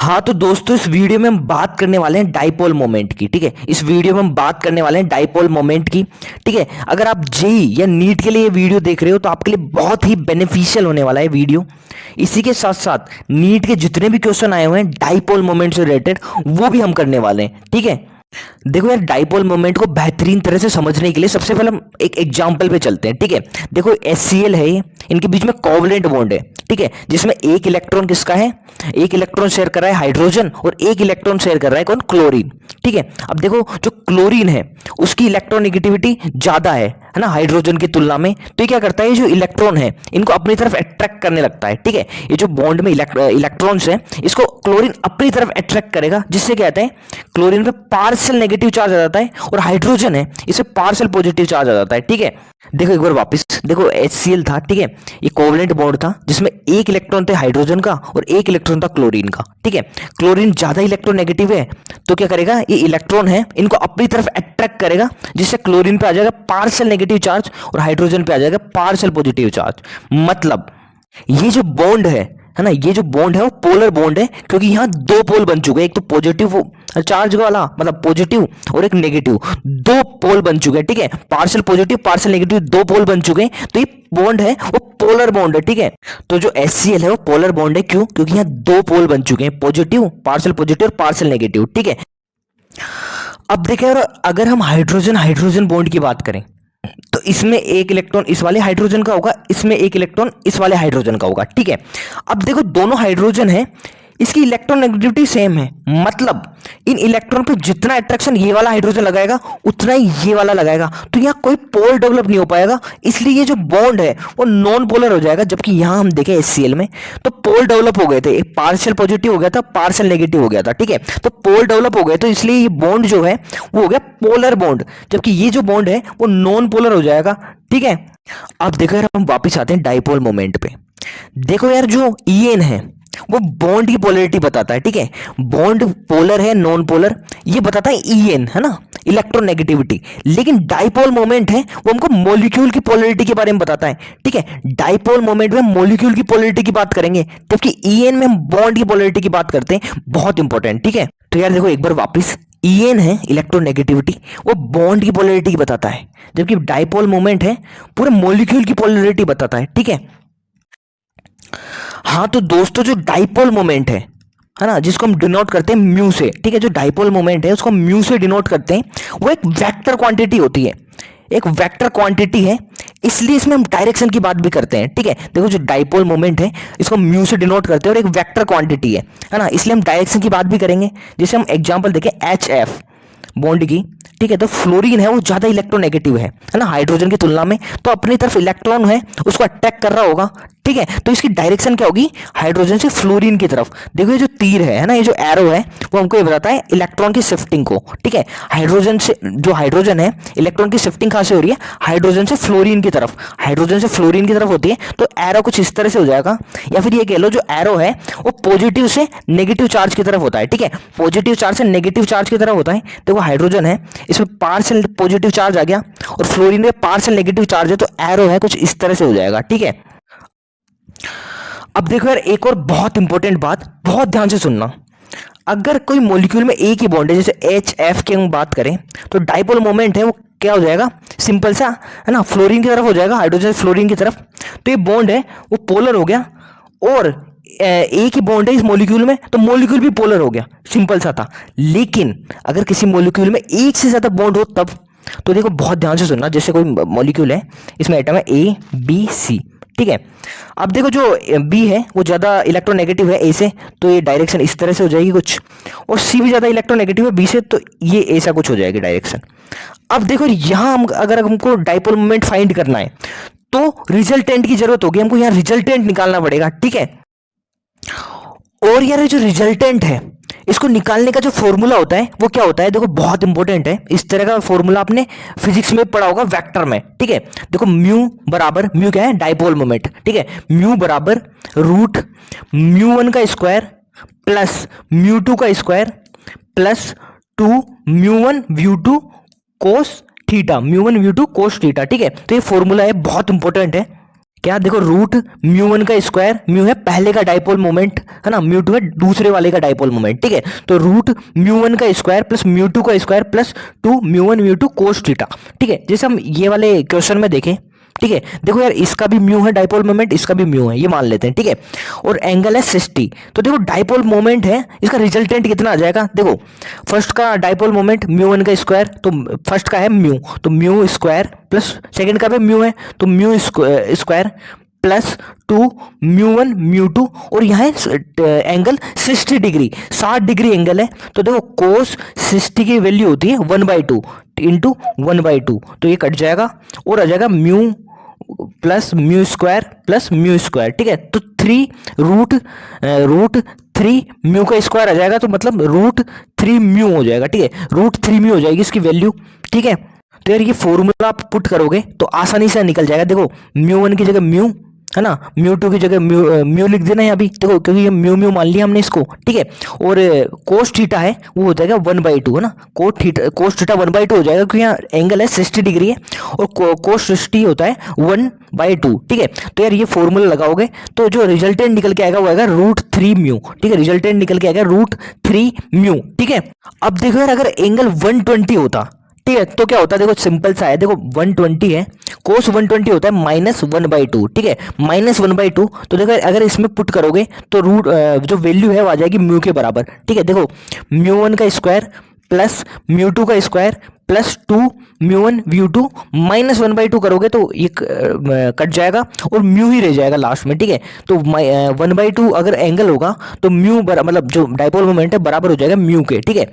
हाँ तो दोस्तों इस वीडियो में हम बात करने वाले हैं डाइपोल मोमेंट की। ठीक है, इस वीडियो में हम बात करने वाले हैं डाइपोल मोमेंट की। ठीक है, अगर आप जेई या नीट के लिए ये वीडियो देख रहे हो तो आपके लिए बहुत ही बेनिफिशियल होने वाला है वीडियो। इसी के साथ साथ नीट के जितने भी क्वेश्चन आए हुए हैं डाइपोल मोमेंट से रिलेटेड वो भी हम करने वाले हैं। ठीक है, देखो यार डाइपोल मोमेंट को बेहतरीन तरह से समझने के लिए सबसे पहले हम एक एग्जांपल पे चलते हैं। ठीक है, देखो HCl है, ये इनके बीच में कोवलेंट बॉन्ड है। ठीक है, जिसमें एक इलेक्ट्रॉन किसका है, एक इलेक्ट्रॉन शेयर कर रहा है हाइड्रोजन और एक इलेक्ट्रॉन शेयर कर रहा है कौन, क्लोरीन। ठीक है, अब देखो जो क्लोरीन है उसकी इलेक्ट्रोनेगेटिविटी ज्यादा है ना हाइड्रोजन की तुलना में। तो ये क्या करता है, जो इलेक्ट्रॉन है इनको अपनी तरफ अट्रैक्ट करने लगता है। ठीक है, ये जो बॉन्ड में इलेक्ट्रॉन्स है इसको क्लोरीन अपनी तरफ अट्रैक्ट करेगा, जिससे क्या कहते हैं क्लोरीन पे पार्शियल नेगेटिव चार्ज आ जाता है और हाइड्रोजन है इसे पार्शियल पॉजिटिव चार्ज आ जाता है। ठीक है, देखो एक बार वापस देखो HCl था। ठीक है, ये कोवलेंट बॉन्ड था जिसमें एक इलेक्ट्रॉन थे हाइड्रोजन का और एक इलेक्ट्रॉन था क्लोरीन का। ठीक है, क्लोरीन ज्यादा इलेक्ट्रोनेगेटिव है तो क्या करेगा, ये इलेक्ट्रॉन है इनको अपनी तरफ अट्रैक्ट करेगा, जिससे क्लोरीन पे आ जाएगा पार्शियल नेगेटिव चार्ज और हाइड्रोजन पे आ जाएगा पार्शियल पॉजिटिव चार्ज। मतलब ये जो बॉन्ड है ना, ये जो बॉन्ड है वो पोलर बॉन्ड है, क्योंकि यहाँ दो पोल बन चुके हैं, एक तो पॉजिटिव चार्ज वाला मतलब पॉजिटिव और एक नेगेटिव, दो पोल बन चुके हैं। ठीक है, पार्शियल पॉजिटिव पार्शियल नेगेटिव दो पोल बन चुके हैं, तो ये बॉन्ड है वो पोलर बॉन्ड है। ठीक है, तो जो HCl है वो पोलर बॉन्ड है, क्यों, क्योंकि यहाँ दो पोल बन चुके हैं, पॉजिटिव पार्शियल पॉजिटिव और पार्शियल नेगेटिव। ठीक है, अब देखें अगर हम हाइड्रोजन हाइड्रोजन बॉन्ड की बात करें तो इसमें एक इलेक्ट्रॉन इस वाले हाइड्रोजन का होगा, इसमें एक इलेक्ट्रॉन इस वाले हाइड्रोजन का होगा। ठीक है, अब देखो दोनों हाइड्रोजन है, इसकी इलेक्ट्रोनेगेटिविटी सेम है, मतलब इन इलेक्ट्रॉन पे जितना अट्रैक्शन ये वाला हाइड्रोजन लगाएगा उतना ही ये वाला लगाएगा, तो यहाँ कोई पोल डेवलप नहीं हो पाएगा, इसलिए ये जो बॉन्ड है वो नॉन पोलर हो जाएगा। जबकि यहाँ हम देखें HCl में तो पोल डेवलप हो गए थे, एक पार्शियल पॉजिटिव हो गया था पार्शियल नेगेटिव हो गया था। ठीक है, तो पोल डेवलप हो गए तो इसलिए ये बॉन्ड जो है वो हो गया पोलर बॉन्ड, जबकि ये जो बॉन्ड है वो नॉन पोलर हो जाएगा। ठीक है, अब देखो यार हम वापिस आते हैं डाइपोल मोमेंट पे। देखो यार जो EN है वो बॉन्ड की पोलैरिटी बताता है। ठीक है, बॉन्ड पोलर है नॉन पोलर ये बताता है EN है ना, इलेक्ट्रोनेगेटिविटी। लेकिन डाइपोल मोमेंट है वो हमको मॉलिक्यूल की पोलैरिटी के बारे में बताता है। ठीक है, डाइपोल मोमेंट में मॉलिक्यूल की पोलैरिटी की बात करेंगे, जबकि EN में हम बॉन्ड की पोलैरिटी की बात करते हैं, बहुत इंपॉर्टेंट। ठीक है, तो यार देखो एक बार वापस EN है इलेक्ट्रोनेगेटिविटी वो बॉन्ड की पोलैरिटी की बताता है, जबकि डाइपोल मोमेंट है पूरे मॉलिक्यूल की पोलैरिटी बताता है। ठीक है, हाँ तो दोस्तों जो डाइपोल मोमेंट है ना, जिसको हम डिनोट करते हैं म्यू से। ठीक है, जो डाइपोल मोमेंट है उसको म्यू से डिनोट करते हैं, वो एक वेक्टर क्वांटिटी होती है, एक वेक्टर क्वांटिटी है, इसलिए इसमें हम डायरेक्शन की बात भी करते हैं। ठीक है, देखो जो डाइपोल मोमेंट है इसको म्यू से डिनोट करते हैं और एक वेक्टर क्वांटिटी है ना, इसलिए हम डायरेक्शन की बात भी करेंगे। जैसे हम एग्जांपल देखें HF बॉन्ड की। ठीक है, तो फ्लोरीन है वो ज्यादा इलेक्ट्रोनेगेटिव है ना हाइड्रोजन की तुलना में, तो अपनी तरफ इलेक्ट्रॉन है उसको अटैक कर रहा होगा। ठीक है, तो इसकी डायरेक्शन क्या होगी, हाइड्रोजन से फ्लोरीन की तरफ। देखो ये जो तीर है ना, ये जो एरो है वो हमको ये बताता है इलेक्ट्रॉन की शिफ्टिंग को। ठीक है, हाइड्रोजन से जो हाइड्रोजन है इलेक्ट्रॉन की शिफ्टिंग कहां से हो रही है, हाइड्रोजन से फ्लोरीन की तरफ, हाइड्रोजन से फ्लोरीन की तरफ होती है, तो एरो कुछ इस तरह से हो जाएगा। या फिर ये कह लो जो एरो है वो पॉजिटिव से नेगेटिव चार्ज की तरफ होता है। ठीक है, पॉजिटिव चार्ज से नेगेटिव चार्ज की तरफ होता है। देखो हाइड्रोजन है इसमें पार्शियल पॉजिटिव चार्ज आ गया और फ्लोरीन में पार्शियल नेगेटिव चार्ज है, तो एरो है कुछ इस तरह से हो जाएगा। ठीक है, अब देखो यार एक और बहुत इंपॉर्टेंट बात, बहुत ध्यान से सुनना। अगर कोई मॉलिक्यूल में एक ही बॉन्ड है, जैसे HF की हम बात करें, तो डाइपोल मोमेंट है वो क्या हो जाएगा, सिंपल सा है ना, फ्लोरीन की तरफ हो जाएगा, हाइड्रोजन फ्लोरीन की तरफ। तो ये बॉन्ड है वो पोलर हो गया, और एक ही बॉन्ड है इस मॉलिक्यूल में तो मॉलिक्यूल भी पोलर हो गया, सिंपल सा था। लेकिन अगर किसी मॉलिक्यूल में एक से ज्यादा बॉन्ड हो तब, तो देखो बहुत ध्यान से सुनना। जैसे कोई मॉलिक्यूल है इसमें एटम है ABC। ठीक है, अब देखो जो B है वो ज्यादा इलेक्ट्रोनेगेटिव है A से, तो ये डायरेक्शन इस तरह से हो जाएगी कुछ, और C भी ज्यादा इलेक्ट्रोनेगेटिव है B से, तो ये ऐसा कुछ हो जाएगी डायरेक्शन। अब देखो यहाँ हम अगर हमको डाइपोल मोमेंट फाइंड करना है तो रिजल्टेंट की जरूरत होगी, हमको यहाँ रिजल्टेंट निकालना पड़ेगा। ठीक है, और यार जो रिजल्टेंट है इसको निकालने का जो फॉर्मूला होता है वो क्या होता है, देखो बहुत इंपॉर्टेंट है, इस तरह का फॉर्मूला आपने फिजिक्स में पढ़ा होगा वेक्टर में। ठीक है, देखो म्यू बराबर, म्यू क्या है, डाइपोल मोमेंट। ठीक है, म्यू बराबर रूट μ1 का स्क्वायर प्लस μ2 का square plus 2 μ1 μ2 cos theta, μ1 μ2 cos theta. ठीक है, तो ये फॉर्मूला है, बहुत इंपॉर्टेंट है। क्या देखो रूट म्यू 1 का स्क्वायर, म्यू है पहले का डाइपोल मोमेंट है ना, म्यू 2 है दूसरे वाले का डाइपोल मोमेंट, ठीक है। तो रूट म्यू 1 का स्क्वायर प्लस म्यू 2 का स्क्वायर प्लस 2 म्यू 1 म्यू 2 कोस थीटा, ठीक है। जैसे हम ये वाले क्वेश्चन में देखें, ठीक है, देखो यार इसका भी म्यू है डाइपोल मोमेंट, इसका भी म्यू है, ये मान लेते हैं, ठीक है। और एंगल है 60, तो देखो डाइपोल मोमेंट है, इसका रिजल्टेंट कितना आ जाएगा, देखो फर्स्ट का डाइपोल मोमेंट म्यू 1 का स्क्वायर, तो फर्स्ट का है म्यू, तो म्यू स्क्वायर प्लस सेकंड का भी म्यू है, तो mu square plus 2 mu 1 mu 2, और यहाँ एंगल 60 डिग्री, 60 डिग्री एंगल है, तो देखो कोस 60 की वैल्यू होती है 1/2 इंटू 1/2, तो ये कट जाएगा और आ जाएगा म्यू प्लस म्यू स्क्वायर, ठीक है। तो 3 रूट 3 म्यू का स्क्वायर आ जाएगा, तो मतलब रूट 3 म्यू हो जाएगा, ठीक है, रूट 3 म्यू हो जाएगी इसकी वैल्यू, ठीक है। तो यार ये फॉर्मूला आप पुट करोगे तो आसानी से निकल जाएगा। देखो म्यू 1 की जगह म्यू है ना, म्यू 2 की जगह म्यू लिख देना है अभी, देखो क्योंकि ये म्यू मान लिया हमने इसको, ठीक है। और कोस थीटा है वो हो जाएगा 1/2 है ना, कोस थीटा 1/2 हो जाएगा, क्योंकि यहाँ एंगल है 60 डिग्री है और कोस 60 होता है 1/2, ठीक है। तो यार ये फॉर्मूला लगाओगे तो जो रिजल्टेंट निकल के आएगा वो आएगा रूट 3 म्यू, ठीक है, रिजल्टेंट निकल के आएगा रूट 3 म्यू, ठीक है। अब देखो यार अगर एंगल 120 होता, ठीक है, तो क्या होता है, देखो सिंपल सा है, देखो 120 है, कोस 120 होता है -1/2, ठीक है, -1/2, तो देखो अगर इसमें पुट करोगे तो रूट जो वैल्यू है वो आ जाएगी म्यू के बराबर, ठीक है। देखो म्यू 1 का स्क्वायर प्लस म्यू 2 का स्क्वायर प्लस 2 म्यू 1 म्यू 2 -1/2 करोगे तो ये कट जाएगा और म्यू ही रह जाएगा लास्ट में, ठीक है। तो 1/2 अगर एंगल होगा तो म्यू मतलब जो डाइपोल मोमेंट है बराबर हो जाएगा म्यू के, ठीक है।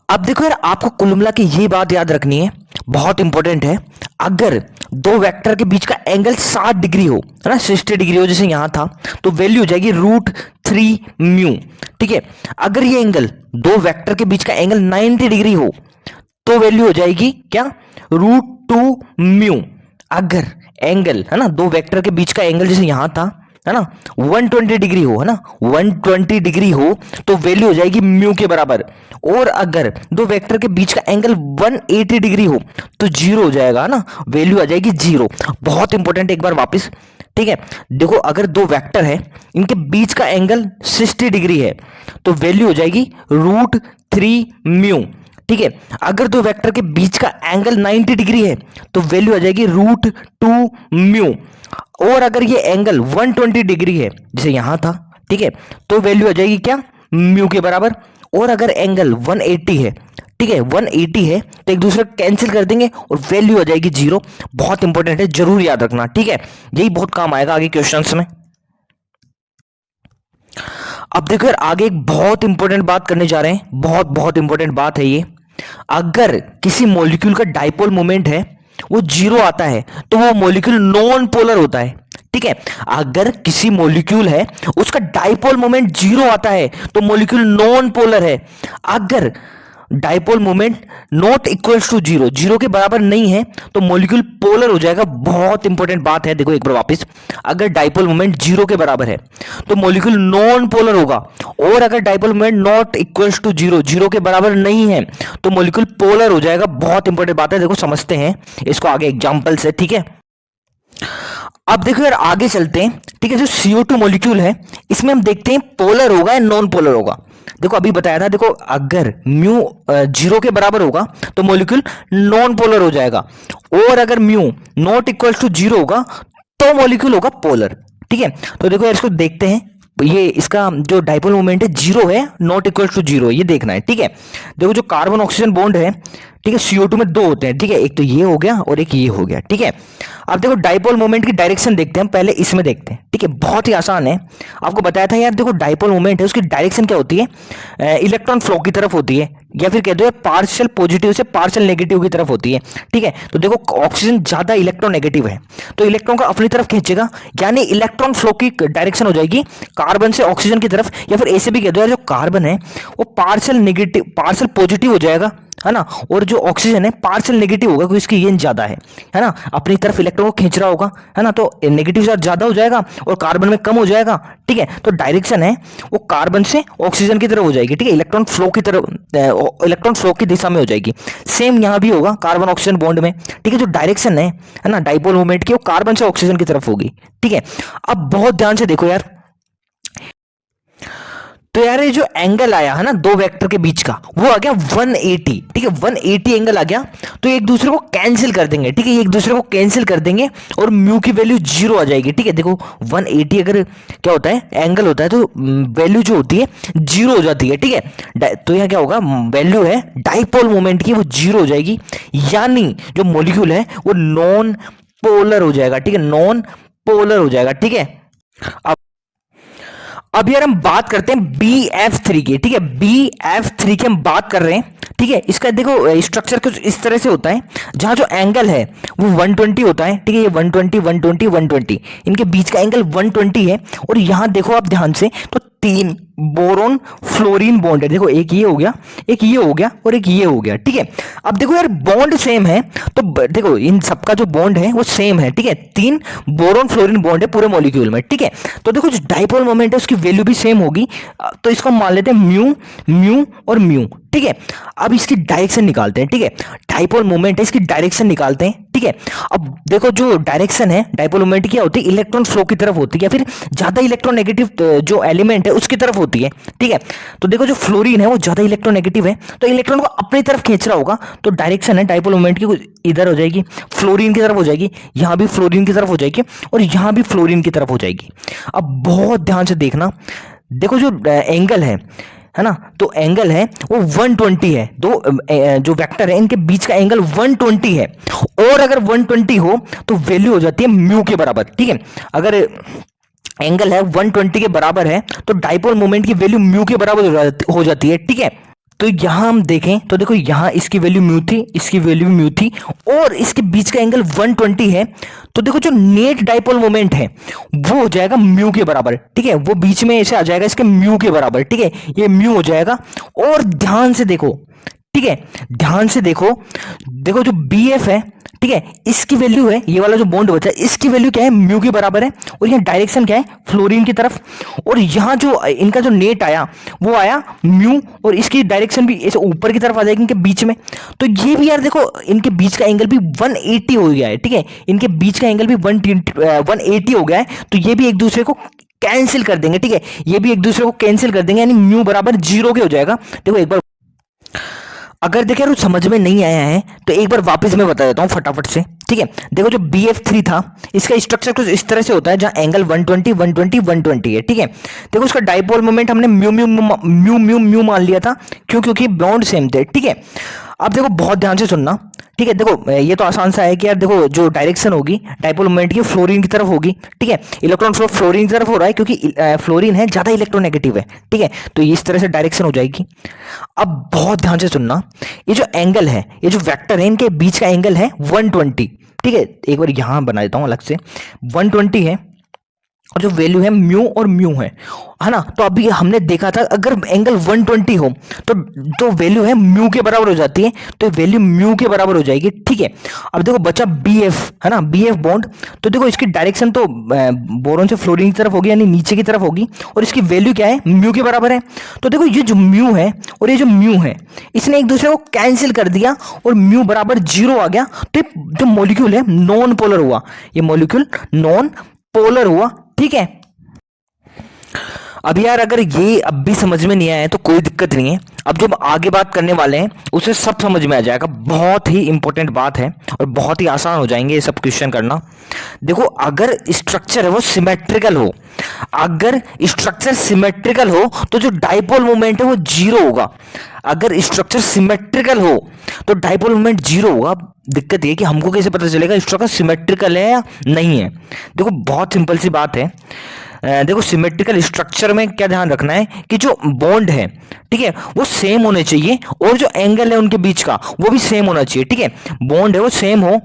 अब देखो यार आपको कुल मिला के ये बात याद रखनी है, बहुत इंपॉर्टेंट है, अगर दो वेक्टर के बीच का एंगल 60 डिग्री हो, है ना, 60 डिग्री हो जैसे यहां था, तो वैल्यू हो जाएगी रूट 3 म्यू, ठीक है। अगर ये एंगल दो वेक्टर के बीच का एंगल 90 डिग्री हो तो वैल्यू हो जाएगी क्या, रूट 2 म्यू। अगर एंगल है ना दो वेक्टर के बीच का एंगल जैसे यहां था, है ना, 120 डिग्री हो, है ना, 120 डिग्री हो तो वैल्यू हो जाएगी म्यू के बराबर। और अगर दो वेक्टर के बीच का एंगल 180 डिग्री हो तो जीरो हो जाएगा, है ना, वैल्यू आ जाएगी 0। बहुत इंपॉर्टेंट, एक बार वापस, ठीक है। देखो अगर दो वेक्टर है इनके बीच का एंगल 60 डिग्री है तो वैल्यू हो जाएगी रूट 3 म्यू, ठीक है। अगर दो वेक्टर के बीच का एंगल 90 डिग्री है तो वैल्यू आ जाएगी रूट 2 म्यू। और अगर ये एंगल 120 डिग्री है जैसे यहां था, ठीक है, तो वैल्यू आ जाएगी क्या, म्यू के बराबर। और अगर एंगल 180 है, ठीक है, 180 है तो एक दूसरे को कैंसिल कर देंगे और वैल्यू आ जाएगी 0। बहुत इंपॉर्टेंट है, जरूर याद रखना, ठीक है, यही बहुत काम आएगा आगे क्वेश्चंस में। अब देखो यार आगे एक बहुत इंपॉर्टेंट बात करने जा रहे हैं, बहुत बहुत इंपॉर्टेंट बात है ये। अगर किसी मॉलिक्यूल का डाइपोल मोमेंट है वो 0 आता है तो वो मॉलिक्यूल नॉन पोलर होता है, ठीक है। अगर किसी मॉलिक्यूल है उसका डाइपोल मोमेंट 0 आता है तो मॉलिक्यूल नॉन पोलर है। अगर dipole moment not equals to 0, 0 के बराबर नहीं है तो मॉलिक्यूल पोलर हो जाएगा। बहुत इंपॉर्टेंट बात है, देखो एक बार वापस, अगर डाइपोल मोमेंट 0 के बराबर है तो मॉलिक्यूल नॉन पोलर होगा। और अगर dipole moment not equals to 0, 0 के बराबर नहीं है तो मॉलिक्यूल पोलर हो जाएगा। बहुत इंपॉर्टेंट बात है, देखो समझते हैं इसको आगे एग्जाम्पल से, ठीक है। अब देखो यार आगे चलते हैं, ठीक है। जो CO2 मॉलिक्यूल है इसमें हम देखते हैं पोलर होगा या नॉन पोलर होगा। देखो अभी बताया था, देखो अगर म्यू 0 के बराबर होगा तो मॉलिक्यूल नॉन पोलर हो जाएगा। और अगर म्यू नॉट इक्वल टू 0 होगा तो मॉलिक्यूल होगा पोलर, ठीक है। तो देखो यार इसको देखते हैं, ये इसका जो डाइपोल मोमेंट है 0 है, नॉट इक्वल टू 0, ये देखना है, ठीक है। देखो जो कार्बन ऑक्सीजन बॉन्ड है, ठीक है, CO2 में 2 होते हैं, ठीक है, एक तो ये हो गया और एक ये हो गया, ठीक है। अब देखो डाइपोल मोमेंट की डायरेक्शन देखते हैं, पहले इसमें देखते हैं, ठीक है, बहुत ही आसान है। आपको बताया था यार, देखो डाइपोल मोमेंट है उसकी डायरेक्शन क्या होती है, इलेक्ट्रॉन फ्लो की तरफ होती है, या फिर कह दो पार्शियल पॉजिटिव से पार्शियल नेगेटिव की तरफ होती है, ठीक है। तो देखो ऑक्सीजन ज्यादा इलेक्ट्रॉन नेगेटिव है तो इलेक्ट्रॉन को अपनी तरफ खींचेगा, यानी इलेक्ट्रॉन फ्लो की डायरेक्शन हो जाएगी कार्बन से ऑक्सीजन की तरफ। या फिर ऐसे भी कह दो यार, जो कार्बन है वो पार्शियल नेगेटिव पार्शियल पॉजिटिव हो जाएगा, है ना, और जो ऑक्सीजन है पार्शियल नेगेटिव होगा क्योंकि इसकी ये ज्यादा है ना, अपनी तरफ इलेक्ट्रॉन को खींच रहा होगा, है ना, तो नेगेटिव चार्ज ज्यादा हो जाएगा और कार्बन में कम हो जाएगा। ठीक है, तो डायरेक्शन है वो कार्बन से ऑक्सीजन की तरफ हो जाएगी। ठीक है, इलेक्ट्रॉन फ्लो की तरफ, इलेक्ट्रॉन फ्लो की दिशा में हो जाएगी। सेम यहां भी होगा कार्बन ऑक्सीजन बॉन्ड में। ठीक है, जो डायरेक्शन है ना डाइपोल मोमेंट की, वो कार्बन से ऑक्सीजन की तरफ होगी। ठीक है, अब बहुत ध्यान से देखो यार, तो यार ये जो एंगल आया है ना दो वेक्टर के बीच का, वो आ गया 180। ठीक है, 180 एंगल आ गया, तो एक दूसरे को कैंसिल कर देंगे। ठीक है, एक दूसरे को कैंसिल कर देंगे और म्यू की वैल्यू 0 आ जाएगी। ठीक है, देखो 180 अगर क्या होता है एंगल होता है, तो वैल्यू जो होती है 0 हो जाती है। ठीक है, तो यहाँ क्या होगा, वैल्यू है डाइपोल मोमेंट की वो 0 हो जाएगी, यानी जो मॉलिक्यूल है वो नॉन पोलर हो जाएगा। ठीक है, नॉन पोलर हो जाएगा। ठीक है, अब यार हम बात करते हैं BF3 की। ठीक है, BF3 की हम बात कर रहे हैं। ठीक है, इसका देखो स्ट्रक्चर कुछ इस तरह से होता है, जहां जो एंगल है वो 120 होता है। ठीक है, ये 120 120 120, इनके बीच का एंगल 120 है। और यहां देखो आप ध्यान से, तो 3 बोरोन फ्लोरीन बॉन्ड है। देखो एक ये हो गया, एक ये हो गया और एक ये हो गया। ठीक है, अब देखो यार बॉन्ड सेम है, तो देखो इन सबका जो बॉन्ड है वो सेम है। ठीक है, 3 बोरोन फ्लोरीन बॉन्ड है पूरे मॉलिक्यूल में। ठीक है, तो देखो जो डाइपोल मोमेंट है उसकी वैल्यू भी सेम होगी, तो इसको मान लेते हैं म्यू, म्यू और म्यू। ठीक है, अब इसकी डायरेक्शन निकालते हैं। ठीक है, डाइपोल मोमेंट है, इसकी डायरेक्शन निकालते हैं। ठीक है, अब देखो जो डायरेक्शन है डाइपोल मोमेंट की क्या होती है, इलेक्ट्रॉन फ्लो की तरफ होती है, या फिर ज्यादा इलेक्ट्रोनेगेटिव जो एलिमेंट है उसकी तरफ होती है। ठीक है, तो देखो जो फ्लोरीन है वो ज्यादा इलेक्ट्रोनेगेटिव है, तो इलेक्ट्रॉन को अपनी तरफ खींच रहा होगा, तो डायरेक्शन है डाइपोल मोमेंट की इधर हो जाएगी, फ्लोरीन की तरफ हो जाएगी, यहां भी फ्लोरीन की तरफ हो जाएगी और यहां भी फ्लोरीन की तरफ हो जाएगी। अब बहुत ध्यान से देखना, देखो जो एंगल है ना, तो एंगल है वो 120 है, दो जो वेक्टर है इनके बीच का एंगल 120 है, और अगर 120 हो तो वैल्यू हो जाती है म्यू के बराबर। ठीक है, अगर एंगल है 120 के बराबर है तो डाइपोल मोमेंट की वैल्यू म्यू के बराबर हो जाती है। ठीक है, तो यहां हम देखें तो देखो यहां इसकी वैल्यू म्यू थी, इसकी वैल्यू म्यू थी, और इसके बीच का एंगल 120 है, तो देखो जो नेट डाइपोल मोमेंट है वो हो जाएगा म्यू के बराबर। ठीक है, वो बीच में ऐसे आ जाएगा इसके म्यू के बराबर। ठीक है, ये म्यू हो जाएगा, और ध्यान से देखो, ठीक है, ध्यान से देखो, देखो जो BF है, ठीक है, इसकी वैल्यू है, ये वाला जो बॉन्ड बचा है इसकी वैल्यू क्या है, म्यू के बराबर है, और यहाँ डायरेक्शन क्या है, फ्लोरीन की तरफ, और यहाँ जो इनका जो नेट आया वो आया म्यू, और इसकी डायरेक्शन भी ऐसे ऊपर की तरफ आ जाएगी इनके बीच में। तो ये भी यार देखो इनके बीच का एंगल भी 180 हो गया है। ठीक है, इनके बीच का एंगल भी 180 हो गया है, तो ये भी एक दूसरे को कैंसिल कर देंगे। ठीक है, ये भी एक दूसरे को कैंसिल कर देंगे, यानी म्यू बराबर 0 के हो जाएगा। देखो एक बार अगर देखे यार समझ में नहीं आया है तो एक बार वापस मैं बता देता हूँ फटाफट से। ठीक है, देखो जो BF3 था इसका स्ट्रक्चर कुछ इस तरह से होता है, जहां एंगल 120 120 120 है। ठीक है, देखो उसका डाइपोल मोमेंट हमने mu mu mu mu mu मान लिया था, क्यों, क्योंकि बॉन्ड सेम थे। ठीक है, अब देखो बहुत ध्यान से सुनना। ठीक है, देखो ये तो आसान सा है कि यार देखो जो डायरेक्शन होगी डाइपोल मोमेंट की फ्लोरीन की तरफ होगी। ठीक है, इलेक्ट्रॉन फ्लो फ्लोरीन की तरफ हो रहा है क्योंकि फ्लोरीन है ज्यादा इलेक्ट्रोनेगेटिव है। ठीक है, तो ये इस तरह से डायरेक्शन हो जाएगी। अब बहुत ध्यान से सुनना, ये जो एंगल है, ये जो वेक्टर है, इनके बीच का एंगल है 120। ठीक है, एक बार यहां बना देता हूं अलग से, 120 है, और जो वैल्यू है म्यू और म्यू है ना। तो अभी हमने देखा था अगर एंगल 120 हो तो वैल्यू है म्यू के बराबर हो जाती है, तो वैल्यू म्यू के बराबर हो जाएगी। ठीक है, अब देखो बचा BF, है ना, BF बॉन्ड, तो देखो इसकी डायरेक्शन तो बोरोन से फ्लोरीन की तरफ होगी, यानी नीचे की तरफ होगी, और इसकी वैल्यू क्या है, म्यू के बराबर है। तो देखो ये जो म्यू है और ये जो म्यू है, इसने एक दूसरे को कैंसिल कर दिया और म्यू बराबर 0 आ गया, तो जो मॉलिक्यूल है नॉन पोलर हुआ, ये मॉलिक्यूल नॉन पोलर हुआ। ठीक है, अब यार अगर ये अब भी समझ में नहीं आया है तो कोई दिक्कत नहीं है, अब जो आगे बात करने वाले हैं उसे सब समझ में आ जाएगा। बहुत ही इंपॉर्टेंट बात है और बहुत ही आसान हो जाएंगे ये सब क्वेश्चन करना। देखो अगर स्ट्रक्चर है वो सिमेट्रिकल हो, अगर स्ट्रक्चर सिमेट्रिकल हो तो जो डाइपोल मोमेंट है वो 0 होगा। अगर स्ट्रक्चर सिमेट्रिकल हो तो डाइपोल मोमेंट 0 होगा। दिक्कत ये कि हमको कैसे पता चलेगा स्ट्रक्चर सिमेट्रिकल है या नहीं है। देखो बहुत सिंपल सी बात है, देखो सिमेट्रिकल स्ट्रक्चर में क्या ध्यान रखना है कि जो बॉन्ड है, ठीक है, वो सेम होने चाहिए, और जो एंगल है उनके बीच का वो भी सेम होना चाहिए। ठीक है, बॉन्ड है वो सेम हो,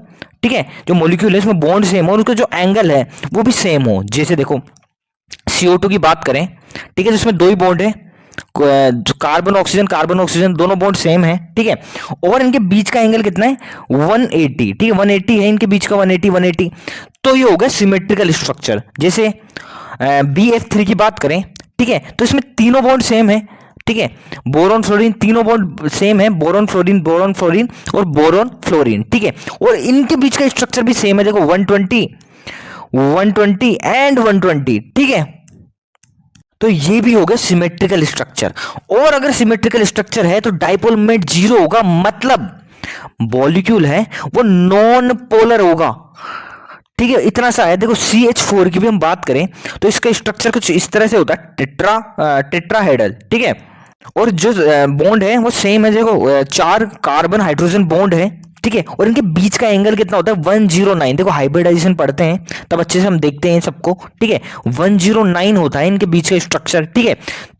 ठीक है, जो मॉलिक्यूल है इसमें बॉन्ड सेम हो और उसका जो एंगल है वो भी सेम हो। जैसे देखो CO2 की बात करें, ठीक है, जिसमें 2 ही बॉन्ड है, जो कार्बन ऑक्सीजन दोनों बॉन्ड सेम है, ठीक है, और इनके बीच का एंगल कितना है 180, ठीक है, 180 है इनके बीच का, 180। तो ये हो गया सिमेट्रिकल स्ट्रक्चर। जैसे BF3 की बात करें, ठीक है, तो इसमें तीनों बॉन्ड सेम है, ठीक है, बोरॉन फ्लोरीन तीनों बॉन्ड सेम है, बोरॉन फ्लोरीन और बोरॉन फ्लोरीन, ठीक है, और इनके बीच का स्ट्रक्चर भी सेम है, देखो 120 एंड 120, ठीक है। तो ये भी हो गया सिमेट्रिकल स्ट्रक्चर। और अगर सिमेट्रिकल स्ट्रक्चर है तो डाइपोल मोमेंट जीरो होगा, मतलब मॉलिक्यूल है वो नॉन पोलर होगा, ठीक है। इतना सा है। देखो CH4 की भी हम बात करें तो इसका स्ट्रक्चर कुछ इस तरह से होता है, टेट्राहेड्रल, ठीक है, और जो बॉन्ड है वो सेम है, देखो 4 कार्बन हाइड्रोजन बॉन्ड है, ठीक है, और इनके बीच का एंगल कितना होता है 109। देखो हाइब्रिडाइजेशन पढ़ते हैं तब अच्छे से हम देखते हैं सबको, ठीक है, 109 होता है इनके बीच का स्ट्रक्चर, ठीक है।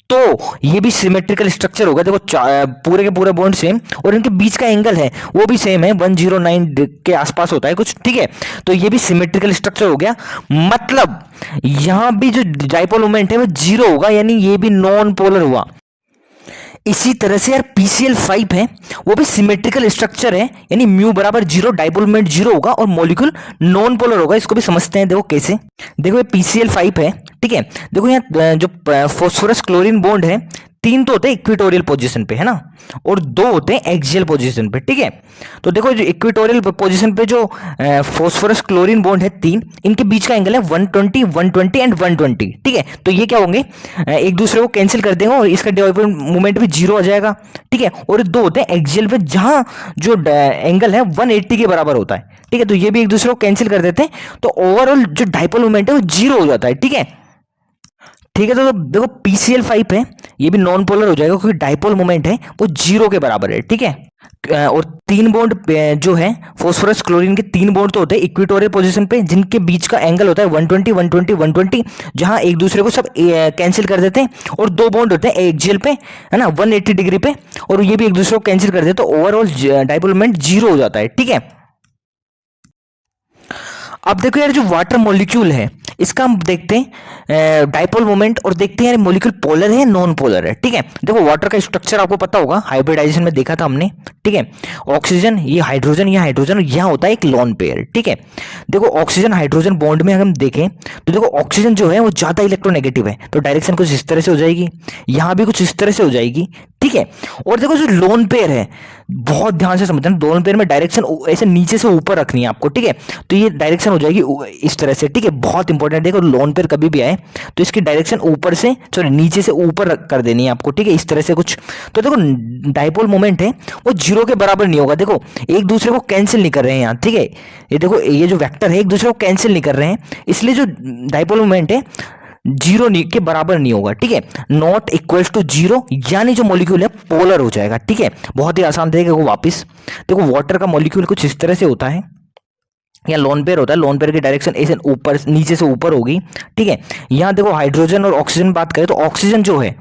तो ये भी सिमेट्रिकल स्ट्रक्चर होगा, देखो पूरे के पूरे बॉन्ड सेम और इनके बीच का एंगल है वो भी सेम है, 109 के आसपास होता है कुछ, ठीक है। तो ये भी सिमेट्रिकल स्ट्रक्चर हो गया, मतलब यहां भी जो डाइपोल मोमेंट है वो जीरो होगा, यानी ये भी नॉन पोलर हुआ। इसी तरह से यार PCl5 है, वो भी सिमेट्रिकल स्ट्रक्चर है, यानी म्यू बराबर जीरो, डाइपोल मोमेंट जीरो होगा और मॉलिक्यूल नॉन पोलर होगा। इसको भी समझते हैं, देखो कैसे। देखो ये PCl5 है, ठीक है, देखो यहाँ जो फॉस्फोरस क्लोरीन बॉन्ड है, 3 तो होते हैं इक्वेटोरियल पोजीशन पे, है ना, और 2 होते हैं एक्सियल पोजीशन पे, ठीक है। तो देखो जो इक्वेटोरियल पोजीशन पे जो फॉस्फोरस क्लोरीन बॉन्ड है 3, इनके बीच का एंगल है 120 एंड 120, ठीक है। तो ये क्या होंगे, एक दूसरे को कैंसिल कर देंगे और इसका डाइपोल मोमेंट भी जीरो आ जाएगा, ठीक है। और 2 होते हैं एक्सियल पे, जहां जो एंगल है 180 के बराबर होता है, ठीक है। तो ये भी एक दूसरे को कैंसिल कर देते हैं, तो ओवरऑल जो डाइपोल मोमेंट है वो जीरो हो जाता है, ठीक है, ठीक है। तो देखो PCl5 है, ये भी नॉन पोलर हो जाएगा क्योंकि डाइपोल मोमेंट है वो जीरो के बराबर है, ठीक है। और 3 बॉन्ड जो है फॉस्फोरस क्लोरीन के 3 बॉन्ड तो होते हैं इक्वेटोरियल पोजीशन पे, जिनके बीच का एंगल होता है 120, जहां एक दूसरे को सब कैंसिल कर देते हैं, और 2 बॉन्ड होते हैं एक्सियल पे, है ना, 180 डिग्री पे, और ये भी एक दूसरे को कैंसिल कर देते हैं, तो ओवरऑल डाइपोल मोमेंट जीरो हो जाता है, ठीक है। अब देखो यार जो वाटर मॉलिक्यूल है इसका हम देखते हैं डाइपोल मोमेंट, और देखते हैं यार मॉलिक्यूल पोलर है नॉन पोलर है, ठीक है। देखो वाटर का स्ट्रक्चर आपको पता होगा, हाइब्रिडाइजेशन में देखा था हमने, ठीक है। ऑक्सीजन, ये हाइड्रोजन, यहाँ होता है एक लोन पेयर, ठीक है। देखो ऑक्सीजन हाइड्रोजन बॉन्ड में अगर हम देखें तो देखो ऑक्सीजन जो है वो ज्यादा इलेक्ट्रोनेगेटिव है, तो डायरेक्शन कुछ इस तरह से हो जाएगी, यहाँ भी कुछ इस तरह से हो जाएगी, ठीक है। और देखो जो लोन पेयर है, बहुत ध्यान से समझना, लोन पेयर में डायरेक्शन ऐसे नीचे से ऊपर रखनी है आपको, ठीक है। तो ये डायरेक्शन हो जाएगी इस तरह से, ठीक है, बहुत इंपॉर्टेंट। देखो लोन पेयर कभी भी आए तो इसकी डायरेक्शन ऊपर से, सॉरी नीचे से ऊपर कर देनी है आपको, ठीक है, इस तरह से कुछ। तो देखो डाइपोल मोमेंट है वो जीरो के बराबर नहीं होगा, देखो एक दूसरे को कैंसिल नहीं कर रहे हैं यहाँ, ठीक है। ये देखो ये जो वेक्टर है एक दूसरे को कैंसिल नहीं कर रहे हैं, इसलिए जो डाइपोल मोमेंट है जीरो के बराबर नहीं होगा, ठीक है, नॉट इक्वल्स टू जीरो, यानी जो मॉलिक्यूल है पोलर हो जाएगा, ठीक है। बहुत ही आसान तरीके को वापस देखो, वाटर का मॉलिक्यूल कुछ इस तरह से होता है, या लोन पेयर होता है, लोन पेयर की डायरेक्शन ऐसे ऊपर नीचे से ऊपर होगी, ठीक है। यहाँ देखो हाइड्रोजन और ऑक्सीजन बात करें तो ऑक्सीजन जो है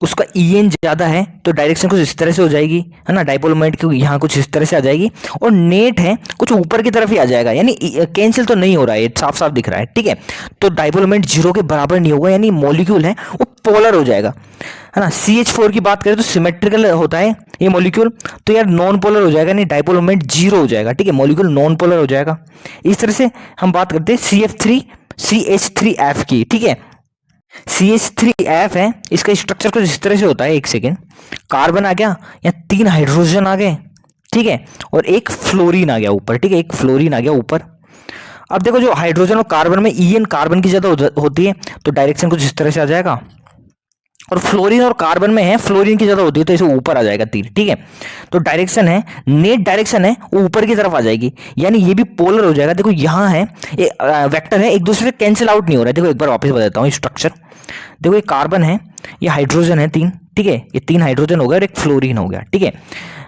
उसका EN ज्यादा है, तो डायरेक्शन कुछ इस तरह से हो जाएगी, है ना, डाइपोल मोमेंट की यहाँ कुछ इस तरह से आ जाएगी, और नेट है कुछ ऊपर की तरफ ही आ जाएगा, यानी कैंसिल तो नहीं हो रहा है, साफ साफ दिख रहा है, ठीक है। तो डाइपोल मोमेंट जीरो के बराबर नहीं होगा, यानी मॉलिक्यूल है वो पोलर हो जाएगा, है ना। CH4 की बात करें तो सिमेट्रिकल होता है ये मॉलिक्यूल, तो यार नॉन पोलर हो जाएगा, नहीं डाइपोल मोमेंट जीरो हो जाएगा, ठीक है, मॉलिक्यूल नॉन पोलर हो जाएगा। इस तरह से हम बात करते हैं CH3F की, ठीक है। CH3F है, इसका स्ट्रक्चर कुछ इस तरह से होता है, एक सेकेंड, कार्बन आ गया, या 3 हाइड्रोजन आ गए, ठीक है, और एक फ्लोरीन आ गया ऊपर, ठीक है, एक फ्लोरीन आ गया ऊपर। अब देखो जो हाइड्रोजन और कार्बन में EN कार्बन की ज्यादा होती है, तो डायरेक्शन कुछ इस तरह से आ जाएगा, और फ्लोरीन और कार्बन में है फ्लोरीन की ज्यादा होती है, तो इसे ऊपर आ जाएगा तीर, ठीक है। तो डायरेक्शन है, नेट डायरेक्शन है वो ऊपर की तरफ आ जाएगी, यानी ये भी पोलर हो जाएगा। देखो यहाँ है वेक्टर है, एक दूसरे से कैंसिल आउट नहीं हो रहा है। देखो एक बार वापस बताता हूँ स्ट्रक्चर, देखो ये कार्बन है, ये हाइड्रोजन है 3, ठीक है, ये 3 हाइड्रोजन हो गया और एक फ्लोरीन हो गया, ठीक है।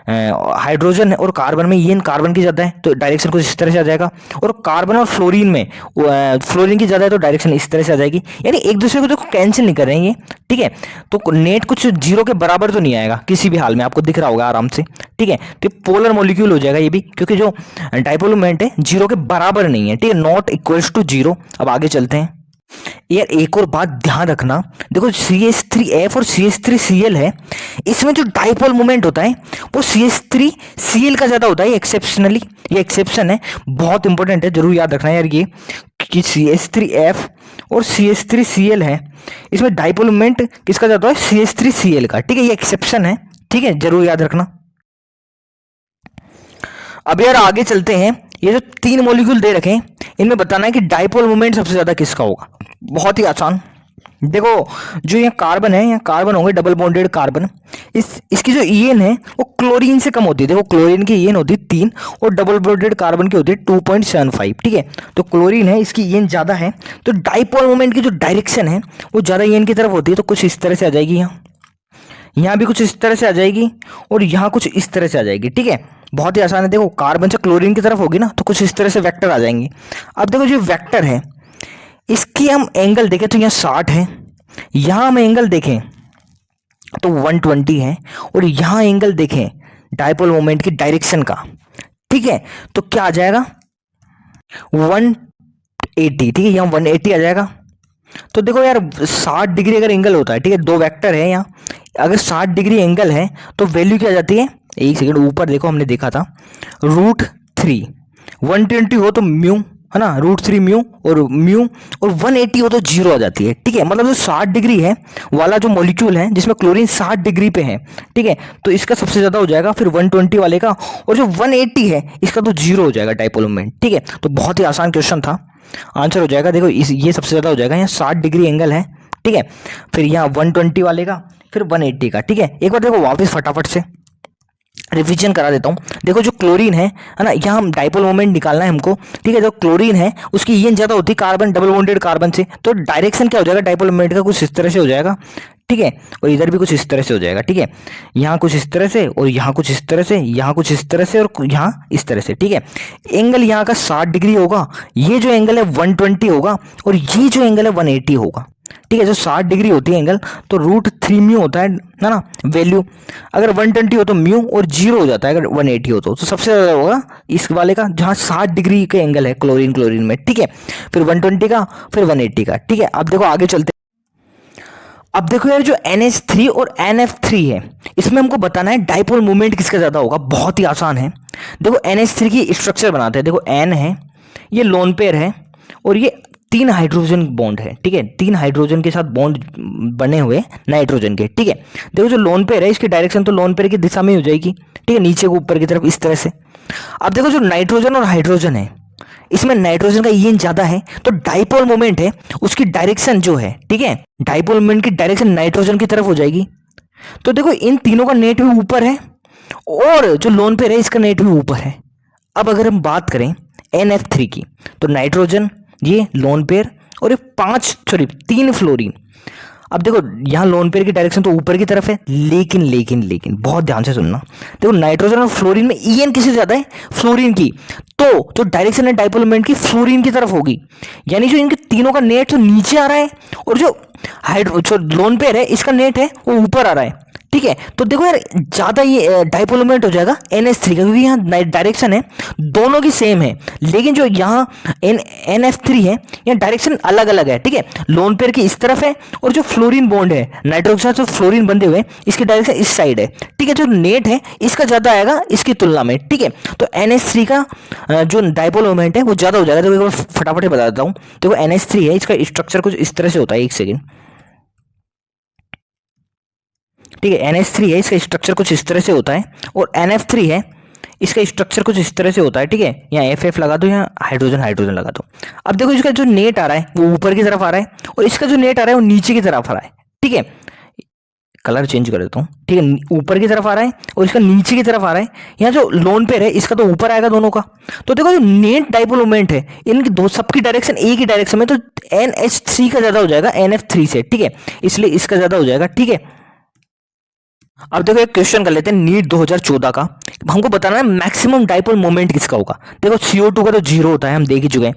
हाइड्रोजन और कार्बन में EN कार्बन की ज्यादा है, तो डायरेक्शन कुछ इस तरह से आ जाएगा, और कार्बन और फ्लोरीन में फ्लोरीन की ज्यादा है, तो डायरेक्शन इस तरह से आ जाएगी, यानी एक दूसरे को देखो कैंसिल नहीं कर रहे हैं ये, ठीक है। तो नेट कुछ जीरो के बराबर तो नहीं आएगा किसी भी हाल में, आपको दिख रहा होगा आराम से, ठीक है। तो पोलर मॉलिक्यूल हो जाएगा ये भी, क्योंकि जो डाइपोल मोमेंट है जीरो के बराबर नहीं है, ठीक है, नॉट इक्वल्स टू जीरो। अब आगे चलते हैं, यार एक और बात ध्यान रखना, देखो CH3F और CH3Cl है, इसमें जो डाइपोल मोमेंट होता है वो CH3Cl का ज्यादा होता है एक्सेप्शनली, ये एक्सेप्शन है, बहुत इंपॉर्टेंट है, जरूर याद रखना यार ये कि CH3F और CH3Cl है, इसमें डाइपोल मोमेंट किसका ज्यादा है, CH3Cl का, ठीक है, ये एक्सेप्शन है, ठीक है, जरूर याद रखना। अब यार आगे चलते हैं, ये जो 3 मॉलिक्यूल दे रखे हैं इनमें बताना है कि डाइपोल मोमेंट सबसे ज्यादा किसका होगा। बहुत ही आसान, देखो जो ये कार्बन है, यहाँ कार्बन होंगे डबल बॉन्डेड कार्बन, इसकी जो ईएन है वो क्लोरीन से कम होती है, देखो क्लोरीन की ईएन होती है 3 और डबल बॉन्डेड कार्बन की होती है 2.75, ठीक है, तो क्लोरीन है इसकी ईएन ज्यादा है, तो डाइपोल मोमेंट की जो डायरेक्शन है वो ज्यादा ईएन की तरफ होती है, तो कुछ इस तरह से आ जाएगी, यहाँ भी कुछ इस तरह से आ जाएगी और यहाँ कुछ इस तरह से आ जाएगी, ठीक है, बहुत ही आसान है, देखो कार्बन से क्लोरीन की तरफ होगी ना तो कुछ इस तरह से वेक्टर आ जाएंगे। अब देखो जो वेक्टर है इसकी हम एंगल देखें तो यहाँ 60 है, यहाँ हम एंगल देखें तो 120 है, और यहाँ एंगल देखें डाइपोल मोमेंट की डायरेक्शन का, ठीक है, तो क्या आ जाएगा 180, ठीक है, यहाँ 180 आ जाएगा। तो देखो यार 60 डिग्री अगर एंगल होता है, ठीक है, 2 वेक्टर है यहाँ, अगर 60 डिग्री एंगल है तो वैल्यू क्या आ जाती है, एक सेकंड ऊपर देखो हमने देखा था √3, 120 हो तो म्यू है ना, √3 म्यू और 180 हो तो 0 आ जाती है, ठीक है, मतलब जो 60 डिग्री है वाला जो मॉलिक्यूल है जिसमें क्लोरीन 60 डिग्री पे है, ठीक है, तो इसका सबसे ज्यादा हो जाएगा, फिर 120 वाले का, और जो 180 है इसका तो 0 हो जाएगा डाइपोल मोमेंट, ठीक है, तो बहुत ही आसान क्वेश्चन था, आंसर हो जाएगा, देखो ये सबसे ज्यादा हो जाएगा, यहाँ 60 डिग्री एंगल है, ठीक है, फिर यहाँ 120 वाले का, फिर 180 का, ठीक है, एक बार देखो वापस फटाफट से रिवीजन करा देता हूँ। देखो जो क्लोरीन है ना, यहाँ हम डाइपोल मोमेंट निकालना है हमको, ठीक है, जो क्लोरीन है उसकी ईएन ज्यादा होती है कार्बन डबल बॉन्डेड कार्बन से, तो डायरेक्शन क्या हो जाएगा डाइपोल मोमेंट का, कुछ इस तरह से हो जाएगा, ठीक है, और इधर भी कुछ इस तरह से हो जाएगा, ठीक है, यहाँ कुछ इस तरह से और यहाँ कुछ इस तरह से, यहाँ कुछ इस तरह से और यहाँ इस तरह से, ठीक है, एंगल यहाँ का 60 डिग्री होगा, ये जो एंगल है 120 होगा और ये जो एंगल है 180 होगा, ठीक है, जो 60 डिग्री होती है एंगल तो √3 म्यू होता है ना वैल्यू, अगर 120 हो तो म्यू और 0 हो जाता है अगर 180 हो तो सबसे ज्यादा होगा इस वाले का जहाँ 60 डिग्री के एंगल है क्लोरीन में, ठीक है, फिर 120 का, फिर 180 का, ठीक है। अब देखो आगे चलते, अब देखो यार जो NH3 और NF3 है इसमें हमको बताना है डाइपोल मोमेंट किसका ज्यादा होगा, बहुत ही आसान है, देखो NH3 की स्ट्रक्चर बनाते हैं, देखो N है, ये लोन पेयर है और ये 3 हाइड्रोजन बॉन्ड है, ठीक है, 3 हाइड्रोजन के साथ बॉन्ड बने हुए नाइट्रोजन के, ठीक है, देखो जो लोन पेयर है इसकी डायरेक्शन तो लोन पेयर की दिशा में हो जाएगी, ठीक है, नीचे को ऊपर की तरफ इस तरह से। अब देखो जो नाइट्रोजन और हाइड्रोजन है इसमें नाइट्रोजन का ईएन ज्यादा है तो डाइपोल मोमेंट है उसकी डायरेक्शन जो है, ठीक है, डाइपोल मोमेंट की डायरेक्शन नाइट्रोजन की तरफ हो जाएगी, तो देखो इन तीनों का नेट भी ऊपर है और जो लोन पेयर है इसका नेट भी ऊपर है। अब अगर हम बात करें NF3 की तो नाइट्रोजन, ये लोन पेयर और ये 3 फ्लोरीन। अब देखो यहाँ लोन पेयर की डायरेक्शन तो ऊपर की तरफ है, लेकिन बहुत ध्यान से सुनना, देखो नाइट्रोजन और फ्लोरीन में ईएन किससे ज्यादा है, फ्लोरीन की, तो जो डायरेक्शन है डाइपोल मोमेंट की फ्लोरीन की तरफ होगी, यानी जो इनके तीनों का नेट तो नीचे आ रहा है और जो लोन पेयर है इसका नेट है वो ऊपर आ रहा है, ठीक है, तो देखो यार ज्यादा ये डाइपोल मोमेंट हो जाएगा NH3 का, क्योंकि यहाँ डायरेक्शन है दोनों की सेम है, लेकिन जो यहाँ NF3 है यहाँ डायरेक्शन अलग अलग है, ठीक है, लोन पेयर की इस तरफ है और जो फ्लोरीन बॉन्ड है नाइट्रोजन जो फ्लोरीन बंधे हुए इसकी डायरेक्शन इस साइड है, ठीक है, जो नेट है इसका ज्यादा आएगा इसकी तुलना में, ठीक है, तो NH3 का जो डाइपोल मोमेंट है वो ज्यादा हो जाएगा, तो फटाफट बता देता हूँ, देखो NH3 है इसका स्ट्रक्चर कुछ इस तरह से होता है, एक सेकेंड, ठीक है, NH3 है इसका स्ट्रक्चर कुछ इस तरह से होता है और NF3 है इसका स्ट्रक्चर कुछ इस तरह से होता है, ठीक है, यहाँ FF लगा दो, यहाँ हाइड्रोजन लगा दो। अब देखो इसका जो नेट आ रहा है वो ऊपर की तरफ आ रहा है और इसका जो नेट आ रहा है वो नीचे की तरफ आ रहा है, ठीक है, कलर चेंज कर देता हूँ, ठीक है, ऊपर की तरफ आ रहा है और इसका नीचे की तरफ आ रहा है, यहाँ जो लोन पेयर है इसका तो ऊपर आएगा दोनों का, तो देखो जो नेट डाइपोल मोमेंट है इनकी दो सबकी डायरेक्शन एक ही डायरेक्शन में, तो NH3 का ज्यादा हो जाएगा NF3 से, ठीक है, इसलिए इसका ज्यादा हो जाएगा, ठीक है। अब देखो एक क्वेश्चन कर लेते हैं नीट 2014 का, हमको बताना है मैक्सिमम डाइपोल मोमेंट किसका होगा। देखो CO2 का तो 0 होता है, हम देख ही चुके हैं,